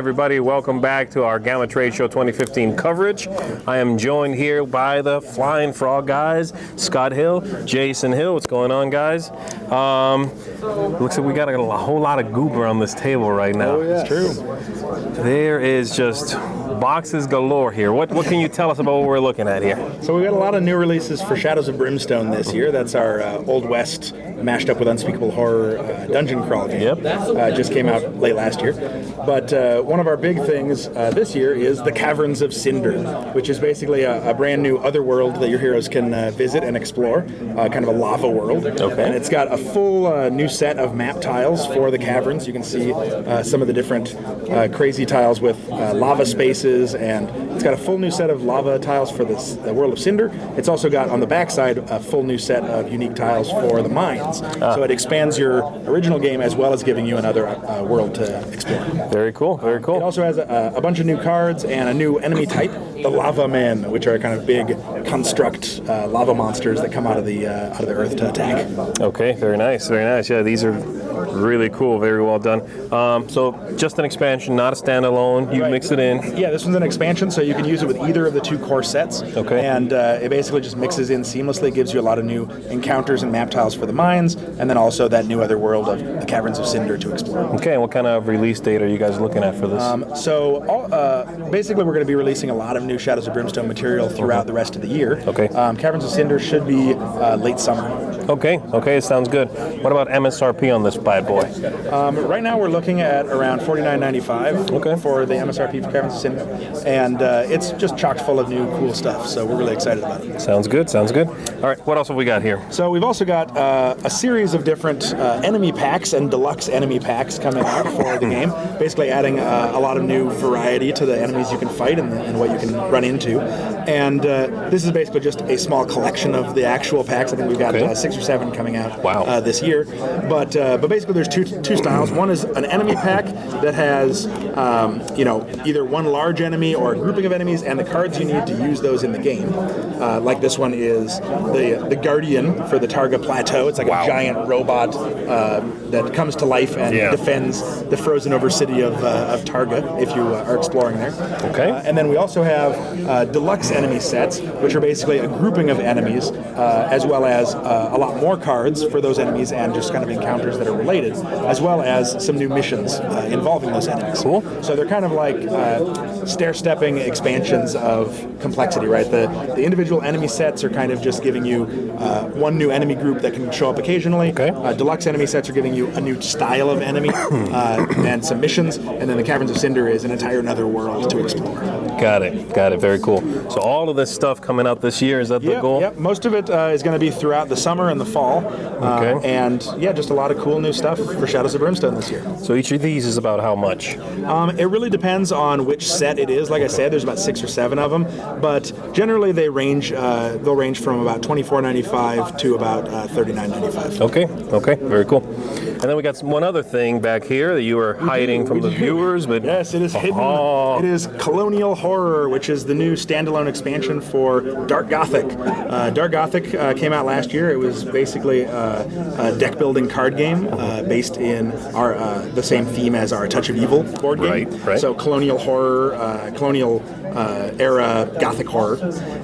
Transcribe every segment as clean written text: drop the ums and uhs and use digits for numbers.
everybody, welcome back to our GAMA Trade Show 2015 coverage. I am joined here by the Flying Frog guys, Scott Hill, Jason Hill. What's going on, guys? Looks like we got a whole lot of goop around this table right now. Oh, yes. It's true. There is just boxes galore here. What can you tell us about what we're looking at here? So we got a lot of new releases for Shadows of Brimstone this year. That's our Old West mashed up with Unspeakable Horror dungeon crawl game. Yep. Just came out late last year. But one of our big things this year is the Caverns of Cinder, which is basically a brand new other world that your heroes can visit and explore, kind of a lava world. Okay. And it's got a full new set of map tiles for the caverns. You can see some of the different crazy tiles with lava spaces, and it's got a full new set of lava tiles for the world of Cinder. It's also got on the backside a full new set of unique tiles for the mines. So it expands your original game as well as giving you another world to explore. Very cool, very cool. It also has a bunch of new cards and a new enemy type, the Lava Men, which are kind of big construct lava monsters that come out of the earth to attack. Okay, very nice, very nice. Yeah, these are really cool, very well done. So just an expansion, not a standalone. You mix it in. Yeah, this one's an expansion, so you can use it with either of the two core sets. Okay. And it basically just mixes in seamlessly. It gives you a lot of new encounters and map tiles for the mines, and then also that new other world of the Caverns of Cinder to explore. Okay, and what kind of release date are you guys looking at for this? Basically, we're going to be releasing a lot of new Shadows of Brimstone material throughout the rest of the year. Okay. Caverns of Cinder should be late summer. Okay, sounds good. What about MSRP on this bad boy? Right now, we're looking at around $49.95 for the MSRP for Caverns of Cinder, and it's just chock full of new cool stuff. So we're really excited about it. Sounds good. All right, what else have we got here? So we've also got a series of different enemy packs and deluxe enemy packs coming out for the game, basically adding a lot of new variety to the enemies you can fight and what you can run into. And this is basically just a small collection of the actual packs. I think we've got 6 or 7 coming out this year. But basically there's two styles. One is an enemy pack that has either one large enemy or a grouping of enemies and the cards you need to use those in the game. Like this one is the Guardian for the Targa Plateau. It's like a giant robot that comes to life and defends the frozen over city of Targa if you are exploring there. Okay. And then we also have deluxe enemy sets, which are basically a grouping of enemies, as well as a lot more cards for those enemies and just kind of encounters that are related, as well as some new missions involving those enemies. Cool. So they're kind of like stair-stepping expansions of complexity, right? The individual enemy sets are kind of just giving you one new enemy group that can show up occasionally. Okay. Deluxe enemy sets are giving you a new style of enemy and some missions, and then the Caverns of Cinder is an entire another world to explore. Got it. Very cool. So all of this stuff coming out this year, is that the goal? Yep. Most of it is going to be throughout the summer and the fall. And just a lot of cool new stuff for Shadows of Brimstone this year. So each of these is about how much? It really depends on which set it is. Like I said, there's about 6 or 7 of them, but generally they range. They'll range from about $24.95 to about $39.95. Okay, very cool. And then we got one other thing back here that you were hiding from the viewers, but yes, it is hidden. It is Colonial Horror, which is the new standalone expansion for Dark Gothic. Dark Gothic came out last year. It was basically a deck building card game based in the same theme as our Touch of Evil board game. Right. So colonial horror, colonial era Gothic horror.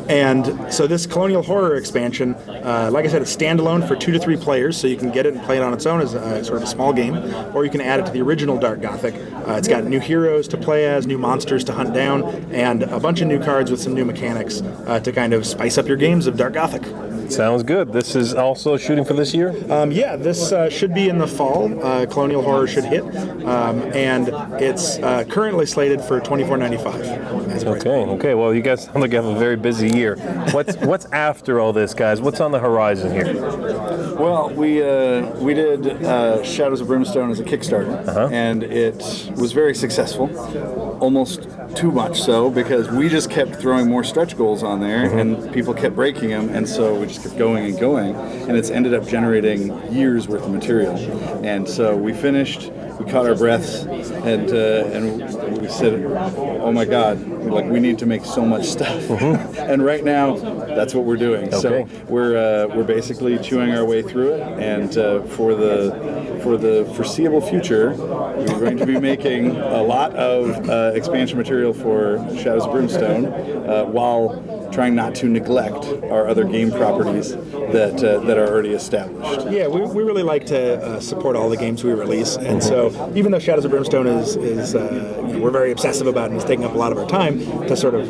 And so this Colonial Horror expansion, like I said, it's standalone for 2 to 3 players, so you can get it and play it on its own as sort of a small game, or you can add it to the original Dark Gothic. It's got new heroes to play as, new monsters to hunt down, and a bunch of new cards with some new mechanics to kind of spice up your games of Dark Gothic. Sounds good. This is also shooting for this year? This should be in the fall. Colonial Horror should hit, and it's currently slated for $24.95. Okay. Well, you guys sound like you have a very busy year. What's after all this, guys? What's on the horizon here? Well, we did Shadows of Brimstone as a Kickstarter, and it was very successful. Almost too much so, because we just kept throwing more stretch goals on there, and people kept breaking them, and so we just kept going, and it's ended up generating years worth of material. And so we finished. We caught our breaths, and we said, oh my God, we need to make so much stuff. And right now, that's what we're doing. Okay. So we're basically chewing our way through it, and for the foreseeable future, we're going to be making a lot of expansion material for Shadows of Brimstone, while trying not to neglect our other game properties that are already established. Yeah, we really like to support all the games we release, and so even though Shadows of Brimstone is we're very obsessive about and is taking up a lot of our time to sort of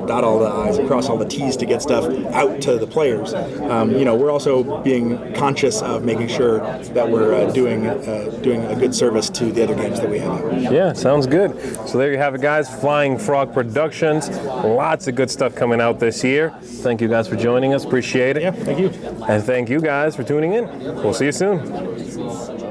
dot all the I's and cross all the T's to get stuff out to the players. We're also being conscious of making sure that we're doing a good service to the other games that we have. Yeah, sounds good. So there you have it, guys. Flying Frog Productions. Lots of good stuff coming out this year. Thank you guys for joining us. Appreciate it. Yeah, thank you. And thank you guys for tuning in. We'll see you soon.